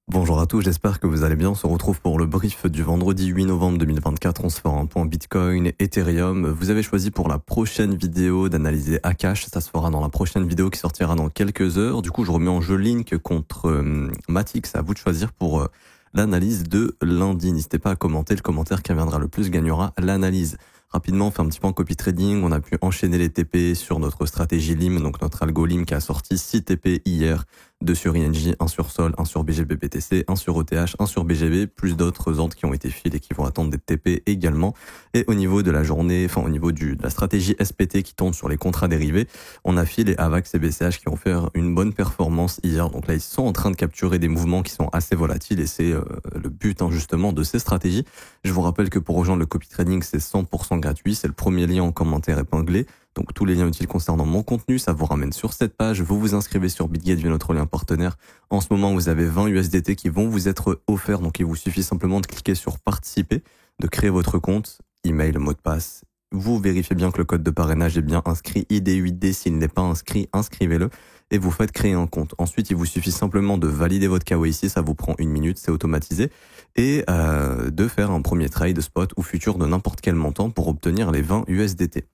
Bonjour à tous, j'espère que vous allez bien. On se retrouve pour le brief du vendredi 8 novembre 2024. On se fera un point Bitcoin, Ethereum. Vous avez choisi pour la prochaine vidéo d'analyser Akash. Ça se fera dans la prochaine vidéo qui sortira dans quelques heures. Du coup, je remets en jeu Link contre Matic. C'est à vous de choisir pour l'analyse de lundi. N'hésitez pas à commenter. Le commentaire qui reviendra le plus gagnera l'analyse. Rapidement, on fait un petit peu en copy trading. On a pu enchaîner les TP sur notre stratégie LIM, donc notre algo LIM qui a sorti 6 TP hier, 2 sur INJ, 1 sur Sol, 1 sur BGB BTC, 1 sur ETH, 1 sur BGB, plus d'autres ordres qui ont été filés et qui vont attendre des TP également. Et au niveau de la journée, enfin au niveau de la stratégie SPT qui tourne sur les contrats dérivés, on a filé AVAX et BCH qui ont fait une bonne performance hier. Donc là, ils sont en train de capturer des mouvements qui sont assez volatiles et c'est le but justement de ces stratégies. Je vous rappelle que pour rejoindre le copy trading, c'est 100% gratuit. C'est le premier lien en commentaire épinglé. Donc tous les liens utiles concernant mon contenu, ça vous ramène sur cette page. Vous vous inscrivez sur BitGate via notre lien partenaire. En ce moment, vous avez 20 USDT qui vont vous être offerts. Donc il vous suffit simplement de cliquer sur participer, de créer votre compte, email, mot de passe. Vous vérifiez bien que le code de parrainage est bien inscrit, ID8D. S'il n'est pas inscrit, inscrivez-le et vous faites créer un compte. Ensuite, il vous suffit simplement de valider votre KYC, ça vous prend 1 minute, c'est automatisé, et de faire un premier trade spot ou futur de n'importe quel montant pour obtenir les 20 USDT.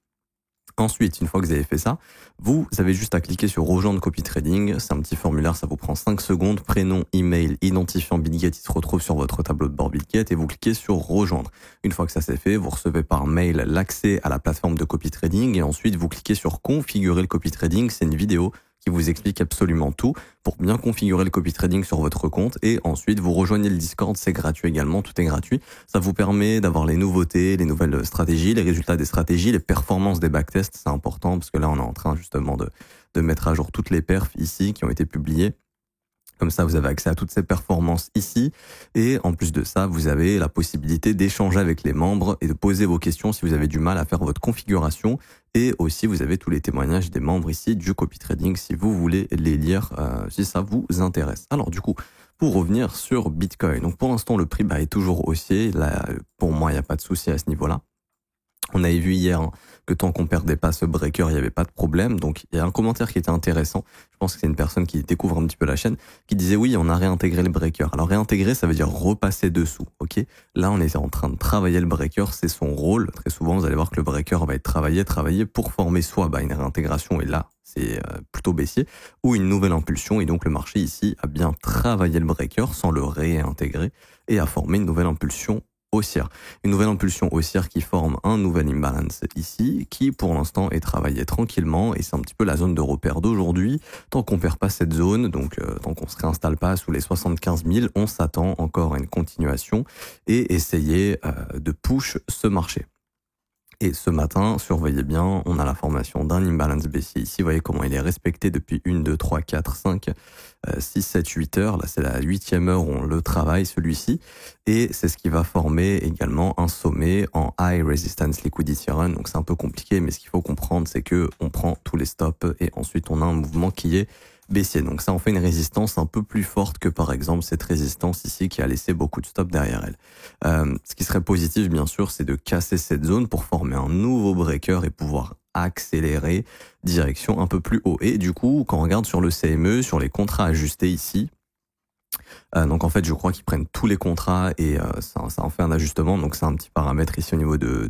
Ensuite, une fois que vous avez fait ça, vous avez juste à cliquer sur rejoindre copy trading. C'est un petit formulaire, ça vous prend 5 secondes. Prénom, email, identifiant BitGate, il se retrouve sur votre tableau de bord BitGate et vous cliquez sur rejoindre. Une fois que ça c'est fait, vous recevez par mail l'accès à la plateforme de copy trading et ensuite vous cliquez sur configurer le copy trading. C'est une vidéo qui vous explique absolument tout pour bien configurer le copy trading sur votre compte et ensuite vous rejoignez le Discord, c'est gratuit également, tout est gratuit. Ça vous permet d'avoir les nouveautés, les nouvelles stratégies, les résultats des stratégies, les performances des backtests, c'est important parce que là on est en train justement de mettre à jour toutes les perfs ici qui ont été publiées. Comme ça, vous avez accès à toutes ces performances ici. Et en plus de ça, vous avez la possibilité d'échanger avec les membres et de poser vos questions si vous avez du mal à faire votre configuration. Et aussi, vous avez tous les témoignages des membres ici du copy trading si vous voulez les lire, si ça vous intéresse. Alors du coup, pour revenir sur Bitcoin. Donc pour l'instant, le prix est toujours haussier. Là, pour moi, il n'y a pas de souci à ce niveau-là. On avait vu hier que tant qu'on perdait pas ce breaker, il n'y avait pas de problème. Donc il y a un commentaire qui était intéressant. Je pense que c'est une personne qui découvre un petit peu la chaîne, qui disait oui, on a réintégré le breaker. Alors réintégrer, ça veut dire repasser dessous. Ok. Là, on est en train de travailler le breaker, c'est son rôle. Très souvent, vous allez voir que le breaker va être travaillé pour former soit une réintégration, et là, c'est plutôt baissier, ou une nouvelle impulsion. Et donc le marché ici a bien travaillé le breaker sans le réintégrer et a formé une nouvelle impulsion haussière. Une nouvelle impulsion haussière qui forme un nouvel imbalance ici, qui pour l'instant est travaillé tranquillement, et c'est un petit peu la zone de repère d'aujourd'hui. Tant qu'on perd pas cette zone, donc tant qu'on se réinstalle pas sous les 75 000, on s'attend encore à une continuation et essayer de push ce marché. Et ce matin, surveillez bien, on a la formation d'un imbalance baissier ici. Vous voyez comment il est respecté depuis 1, 2, 3, 4, 5, 6, 7, 8 heures. Là, c'est la 8e heure où on le travaille, celui-ci. Et c'est ce qui va former également un sommet en High Resistance Liquidity Run. Donc, c'est un peu compliqué, mais ce qu'il faut comprendre, c'est que on prend tous les stops et ensuite on a un mouvement qui est baissier. Donc ça en fait une résistance un peu plus forte que par exemple cette résistance ici qui a laissé beaucoup de stops derrière elle. Ce qui serait positif bien sûr, c'est de casser cette zone pour former un nouveau breaker et pouvoir accélérer direction un peu plus haut. Et du coup, quand on regarde sur le CME, sur les contrats ajustés ici, donc en fait, je crois qu'ils prennent tous les contrats et ça en fait un ajustement. Donc c'est un petit paramètre ici au niveau de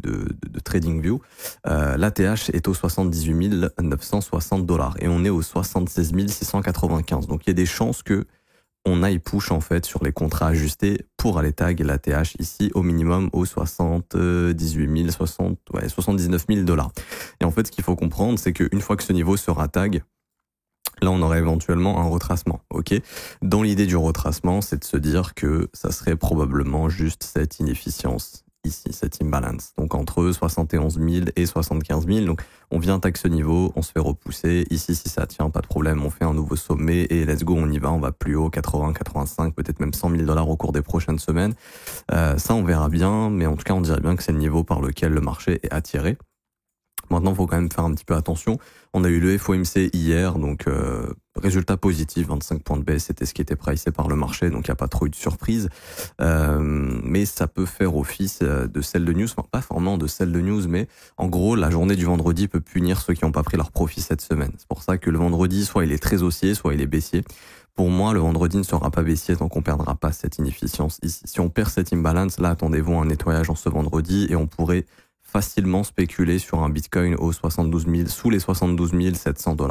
TradingView. L'ATH est au 78 960 $ et on est au 76 695. Donc il y a des chances que on aille push en fait sur les contrats ajustés pour aller tag l'ATH ici au minimum au 78 000, 79 000 $. Et en fait, ce qu'il faut comprendre, c'est qu'une fois que ce niveau sera tag, là, on aurait éventuellement un retracement, ok. Dans l'idée du retracement, c'est de se dire que ça serait probablement juste cette inefficience ici, cette imbalance. Donc entre 71 000 et 75 000, donc on vient tag ce niveau, on se fait repousser. Ici, si ça tient, pas de problème, on fait un nouveau sommet et let's go, on y va, on va plus haut, 80, 85, peut-être même 100 000 $ au cours des prochaines semaines. Ça, on verra bien, mais en tout cas, on dirait bien que c'est le niveau par lequel le marché est attiré. Maintenant, il faut quand même faire un petit peu attention. On a eu le FOMC hier, donc résultat positif, 25 points de baisse, c'était ce qui était pricé par le marché, donc il n'y a pas trop eu de surprise. Mais ça peut faire office de sell de news, enfin pas forcément de sell de news, mais en gros, la journée du vendredi peut punir ceux qui n'ont pas pris leur profit cette semaine. C'est pour ça que le vendredi, soit il est très haussier, soit il est baissier. Pour moi, le vendredi ne sera pas baissier tant qu'on perdra pas cette inefficience ici. Si on perd cette imbalance, là, attendez-vous à un nettoyage en ce vendredi et on pourrait facilement spéculer sur un Bitcoin aux 72 000, sous les 72 700 $.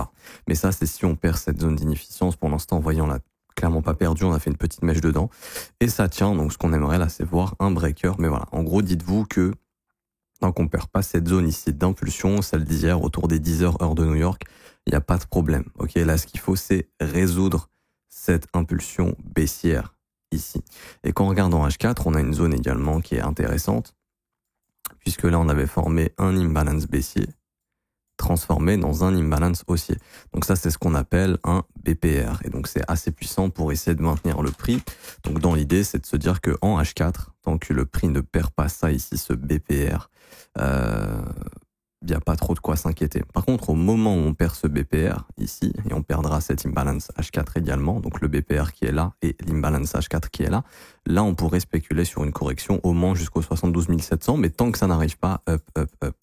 Mais ça, c'est si on perd cette zone d'inefficience. Pour l'instant, voyons, on l'a clairement pas perdu, on a fait une petite mèche dedans. Et ça tient, donc ce qu'on aimerait là, c'est voir un breaker. Mais voilà, en gros, dites-vous que tant qu'on perd pas cette zone ici d'impulsion, celle d'hier, autour des 10 heures, heure de New York, il n'y a pas de problème. Ok, là, ce qu'il faut, c'est résoudre cette impulsion baissière ici. Et quand on regarde en H4, on a une zone également qui est intéressante, puisque là, on avait formé un imbalance baissier, transformé dans un imbalance haussier. Donc ça, c'est ce qu'on appelle un BPR. Et donc, c'est assez puissant pour essayer de maintenir le prix. Donc, dans l'idée, c'est de se dire que en H4, tant que le prix ne perd pas ça ici, ce BPR, il n'y a pas trop de quoi s'inquiéter. Par contre, au moment où on perd ce BPR ici, et on perdra cet imbalance H4 également, donc le BPR qui est là et l'imbalance H4 qui est là, là on pourrait spéculer sur une correction au moins jusqu'aux 72 700, mais tant que ça n'arrive pas, up.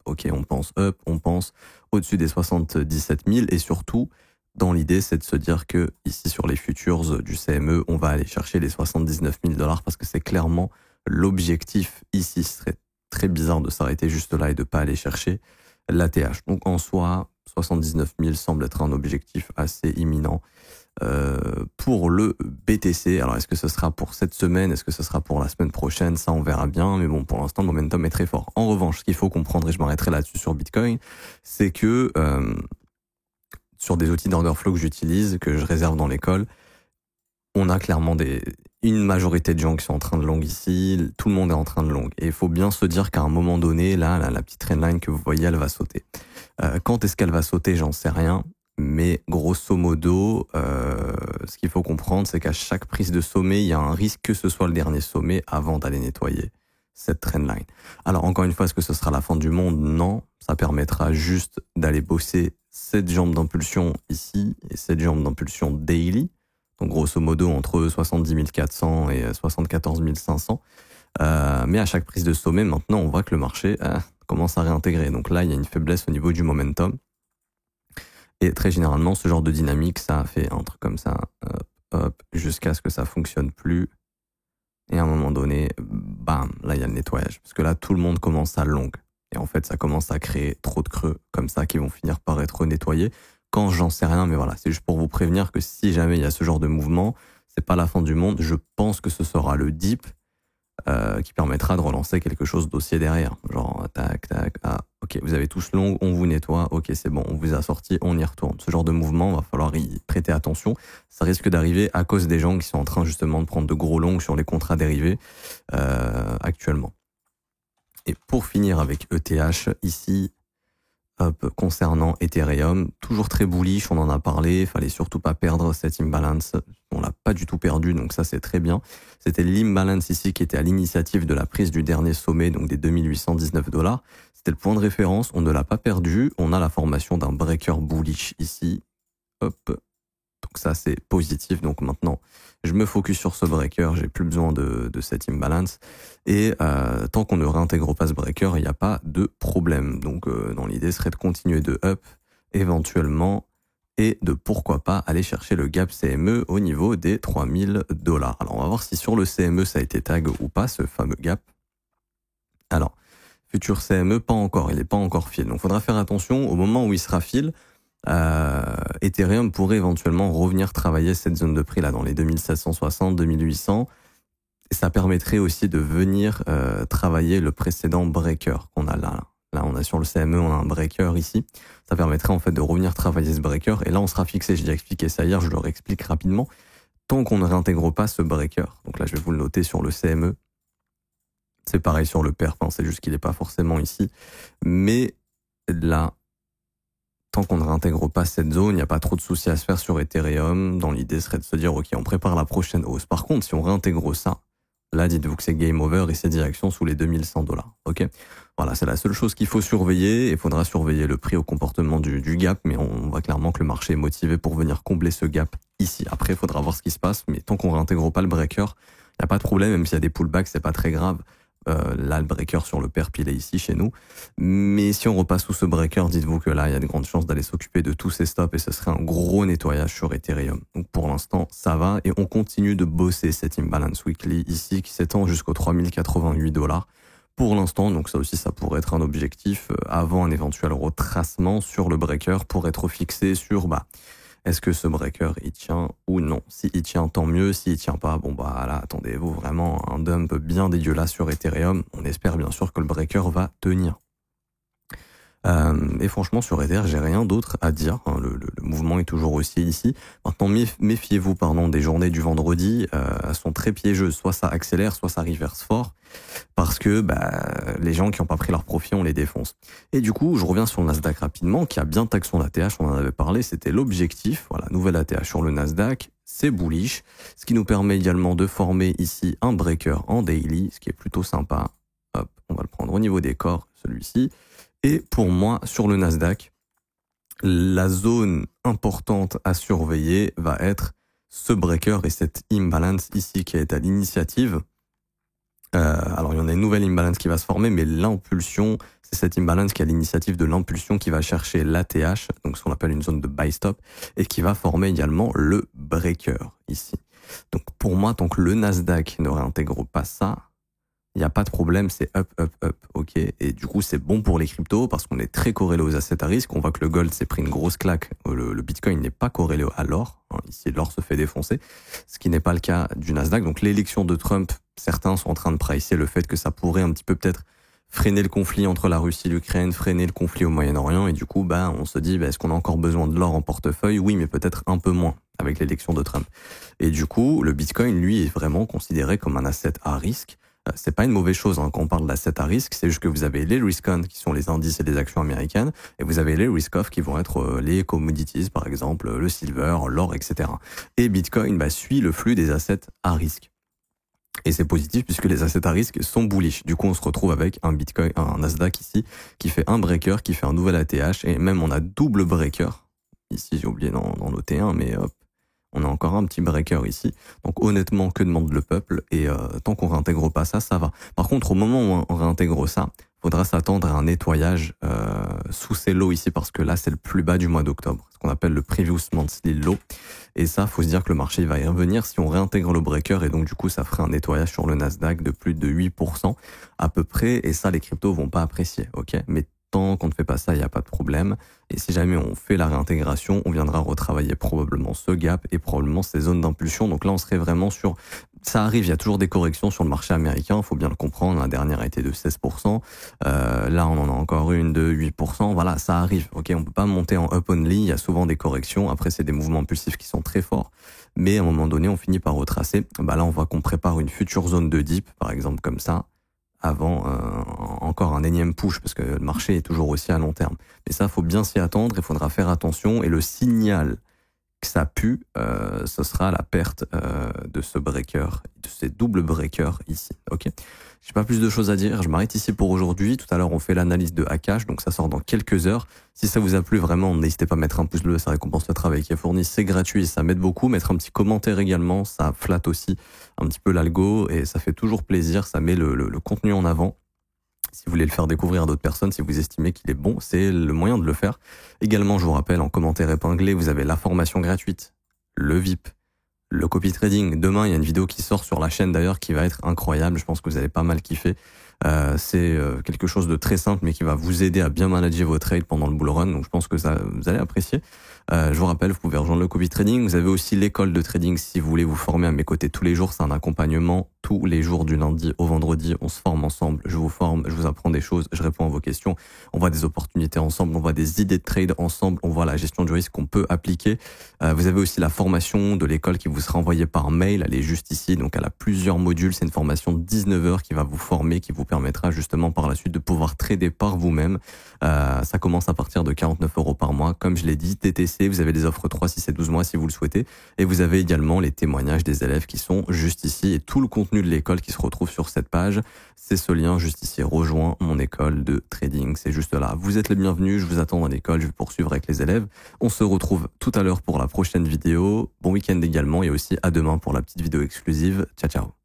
Ok, on pense up, on pense au-dessus des 77 000, et surtout, dans l'idée, c'est de se dire que ici sur les futures du CME, on va aller chercher les 79 000 $, parce que c'est clairement l'objectif ici. Ce serait très bizarre de s'arrêter juste là et de pas aller chercher l'ATH. Donc en soi, 79 000 semble être un objectif assez imminent pour le BTC. Alors est-ce que ce sera pour cette semaine, est-ce que ce sera pour la semaine prochaine, ça on verra bien, mais bon, pour l'instant le momentum est très fort. En revanche, ce qu'il faut comprendre, et je m'arrêterai là-dessus sur Bitcoin, c'est que sur des outils d'order flow que j'utilise, que je réserve dans l'école, on a clairement une majorité de gens qui sont en train de long ici, tout le monde est en train de long. Et il faut bien se dire qu'à un moment donné, là, la petite trendline que vous voyez, elle va sauter. Quand est-ce qu'elle va sauter, j'en sais rien. Mais grosso modo, ce qu'il faut comprendre, c'est qu'à chaque prise de sommet, il y a un risque que ce soit le dernier sommet avant d'aller nettoyer cette trendline. Alors encore une fois, est-ce que ce sera la fin du monde? Non, ça permettra juste d'aller bosser cette jambe d'impulsion ici et cette jambe d'impulsion daily. Donc grosso modo entre 70 400 et 74 500. Mais à chaque prise de sommet, maintenant, on voit que le marché commence à réintégrer. Donc là, il y a une faiblesse au niveau du momentum. Et très généralement, ce genre de dynamique, ça fait un truc comme ça, hop, jusqu'à ce que ça fonctionne plus. Et à un moment donné, bam, là, il y a le nettoyage. Parce que là, tout le monde commence à long. Et en fait, ça commence à créer trop de creux comme ça qui vont finir par être nettoyés. Quand j'en sais rien, mais voilà, c'est juste pour vous prévenir que si jamais il y a ce genre de mouvement, c'est pas la fin du monde. Je pense que ce sera le dip qui permettra de relancer quelque chose d'haussier derrière. Genre, tac, ok, vous avez tous long, on vous nettoie, ok, c'est bon, on vous a sorti, on y retourne. Ce genre de mouvement, va falloir y prêter attention. Ça risque d'arriver à cause des gens qui sont en train justement de prendre de gros longs sur les contrats dérivés actuellement. Et pour finir avec ETH, ici, concernant Ethereum, toujours très bullish, on en a parlé, fallait surtout pas perdre cette imbalance, on l'a pas du tout perdu, donc ça c'est très bien. C'était l'imbalance ici qui était à l'initiative de la prise du dernier sommet, donc des 2819 $. C'était le point de référence, on ne l'a pas perdu, on a la formation d'un breaker bullish ici, hop. Donc ça c'est positif, donc maintenant je me focus sur ce breaker, j'ai plus besoin de cette imbalance, et tant qu'on ne réintègre pas ce breaker, il n'y a pas de problème. Donc dans l'idée serait de continuer de up éventuellement, et de pourquoi pas aller chercher le gap CME au niveau des 3000 $. Alors on va voir si sur le CME ça a été tag ou pas, ce fameux gap. Alors, futur CME, pas encore, il n'est pas encore fill, donc il faudra faire attention au moment où il sera fill. Ethereum pourrait éventuellement revenir travailler cette zone de prix là dans les 2760, 2800, et ça permettrait aussi de venir travailler le précédent breaker qu'on a là. Là on a sur le CME, on a un breaker ici, ça permettrait en fait de revenir travailler ce breaker, et là on sera fixé, j'ai déjà expliqué ça hier, je le réexplique rapidement, tant qu'on ne réintègre pas ce breaker. Donc là je vais vous le noter sur le CME, c'est pareil sur le perf, c'est juste qu'il n'est pas forcément ici, mais là tant qu'on ne réintègre pas cette zone, il n'y a pas trop de soucis à se faire sur Ethereum. Dans l'idée serait de se dire, ok, on prépare la prochaine hausse. Par contre, si on réintègre ça, là, dites-vous que c'est game over et c'est direction sous les 2100 $. Ok, voilà, c'est la seule chose qu'il faut surveiller. Il faudra surveiller le prix au comportement du gap, mais on voit clairement que le marché est motivé pour venir combler ce gap ici. Après, il faudra voir ce qui se passe, mais tant qu'on réintègre pas le breaker, il n'y a pas de problème, même s'il y a des pullbacks, c'est pas très grave. Là, le breaker sur le perp, il est ici chez nous. Mais si on repasse sous ce breaker, dites-vous que là, il y a de grandes chances d'aller s'occuper de tous ces stops et ce serait un gros nettoyage sur Ethereum. Donc pour l'instant, ça va et on continue de bosser cette imbalance weekly ici qui s'étend jusqu'aux 3088 $. Pour l'instant, donc ça aussi, ça pourrait être un objectif avant un éventuel retracement sur le breaker pour être fixé sur, est-ce que ce breaker, il tient ou non? Si il tient, tant mieux. S'il tient pas, là, attendez-vous vraiment un dump bien dégueulasse sur Ethereum. On espère bien sûr que le breaker va tenir. Et franchement, sur Ether, j'ai rien d'autre à dire. Le mouvement est toujours aussi ici. Maintenant, méfiez-vous, des journées du vendredi. Elles sont très piégeuses. Soit ça accélère, soit ça reverse fort. Parce que les gens qui n'ont pas pris leur profit, on les défonce. Et du coup, je reviens sur le Nasdaq rapidement, qui a bien taxé son ATH. On en avait parlé, c'était l'objectif. Voilà, nouvelle ATH sur le Nasdaq. C'est bullish. Ce qui nous permet également de former ici un breaker en daily, ce qui est plutôt sympa. Hop, on va le prendre au niveau des corps, celui-ci. Et pour moi, sur le Nasdaq, la zone importante à surveiller va être ce breaker et cette imbalance ici qui est à l'initiative. Alors, il y en a une nouvelle imbalance qui va se former, mais l'impulsion, c'est cette imbalance qui est à l'initiative de l'impulsion qui va chercher l'ATH, donc ce qu'on appelle une zone de buy stop, et qui va former également le breaker ici. Donc, pour moi, tant que le Nasdaq ne réintègre pas ça, il n'y a pas de problème, c'est up, up, up, ok. Et du coup, c'est bon pour les cryptos parce qu'on est très corrélé aux assets à risque. On voit que le gold s'est pris une grosse claque. Le Bitcoin n'est pas corrélé à l'or. Ici, l'or se fait défoncer, ce qui n'est pas le cas du Nasdaq. Donc, l'élection de Trump, certains sont en train de pricer le fait que ça pourrait un petit peu peut-être freiner le conflit entre la Russie et l'Ukraine, freiner le conflit au Moyen-Orient. Et du coup, on se dit, est-ce qu'on a encore besoin de l'or en portefeuille? Oui, mais peut-être un peu moins avec l'élection de Trump. Et du coup, le Bitcoin, lui, est vraiment considéré comme un asset à risque. C'est pas une mauvaise chose quand on parle d'asset à risque, c'est juste que vous avez les risk-on qui sont les indices et les actions américaines, et vous avez les risk-off qui vont être les commodities, par exemple le silver, l'or, etc. Et Bitcoin suit le flux des assets à risque. Et c'est positif puisque les assets à risque sont bullish. Du coup, on se retrouve avec un Bitcoin, un Nasdaq ici, qui fait un breaker, qui fait un nouvel ATH, et même on a double breaker. Ici, j'ai oublié d'en noter un, mais hop. On a encore un petit breaker ici. Donc honnêtement, que demande le peuple? Et tant qu'on réintègre pas ça, ça va. Par contre, au moment où on réintègre ça, faudra s'attendre à un nettoyage sous ces lows ici, parce que là, c'est le plus bas du mois d'octobre, ce qu'on appelle le previous monthly low. Et ça, faut se dire que le marché va y revenir si on réintègre le breaker, et donc du coup, ça ferait un nettoyage sur le Nasdaq de plus de 8% à peu près. Et ça, les cryptos vont pas apprécier, ok? Mais tant qu'on ne fait pas ça, il n'y a pas de problème. Et si jamais on fait la réintégration, on viendra retravailler probablement ce gap et probablement ces zones d'impulsion. Donc là, on serait vraiment sur... Ça arrive, il y a toujours des corrections sur le marché américain, il faut bien le comprendre. La dernière a été de 16%. Là, on en a encore une de 8%. Voilà, ça arrive. Ok, on peut pas monter en up only. Il y a souvent des corrections. Après, c'est des mouvements impulsifs qui sont très forts. Mais à un moment donné, on finit par retracer. Là, on voit qu'on prépare une future zone de dip, par exemple comme ça, avant encore un énième push, parce que le marché est toujours aussi à long terme. Mais ça, faut bien s'y attendre, il faudra faire attention, et le signal que ça pue, ce sera la perte de ce breaker, de ces doubles breakers ici. Ok. J'ai pas plus de choses à dire, je m'arrête ici pour aujourd'hui. Tout à l'heure, on fait l'analyse de Akash, donc ça sort dans quelques heures. Si ça vous a plu vraiment, n'hésitez pas à mettre un pouce bleu, ça récompense le travail qui est fourni, c'est gratuit, ça m'aide beaucoup. Mettre un petit commentaire également, ça flatte aussi un petit peu l'algo et ça fait toujours plaisir, ça met le contenu en avant. Si vous voulez le faire découvrir à d'autres personnes, si vous estimez qu'il est bon, c'est le moyen de le faire. Également, je vous rappelle, en commentaire épinglé, vous avez la formation gratuite, le VIP, le copy trading. Demain, il y a une vidéo qui sort sur la chaîne d'ailleurs qui va être incroyable. Je pense que vous allez pas mal kiffer. C'est quelque chose de très simple mais qui va vous aider à bien manager vos trades pendant le bull run. Donc je pense que ça, vous allez apprécier. Je vous rappelle, vous pouvez rejoindre le copy trading. Vous avez aussi l'école de trading si vous voulez vous former à mes côtés tous les jours. C'est un accompagnement tous les jours du lundi au vendredi. On se forme ensemble. Je vous forme, je vous apprends des choses, je réponds à vos questions. On voit des opportunités ensemble, on voit des idées de trade ensemble, on voit la gestion du risque qu'on peut appliquer. Vous avez aussi la formation de l'école qui vous sera envoyée par mail. Elle est juste ici. Donc elle a plusieurs modules. C'est une formation de 19 heures qui va vous former, qui vous permettra justement par la suite de pouvoir trader par vous-même. Ça commence à partir de 49 € par mois. Comme je l'ai dit, TTC, vous avez des offres 3, 6 et 12 mois si vous le souhaitez. Et vous avez également les témoignages des élèves qui sont juste ici et tout le contenu de l'école qui se retrouve sur cette page. C'est ce lien juste ici. Rejoins mon école de trading. C'est juste là. Vous êtes les bienvenus. Je vous attends dans l'école. Je vais poursuivre avec les élèves. On se retrouve tout à l'heure pour la prochaine vidéo. Bon week-end également et aussi à demain pour la petite vidéo exclusive. Ciao, ciao.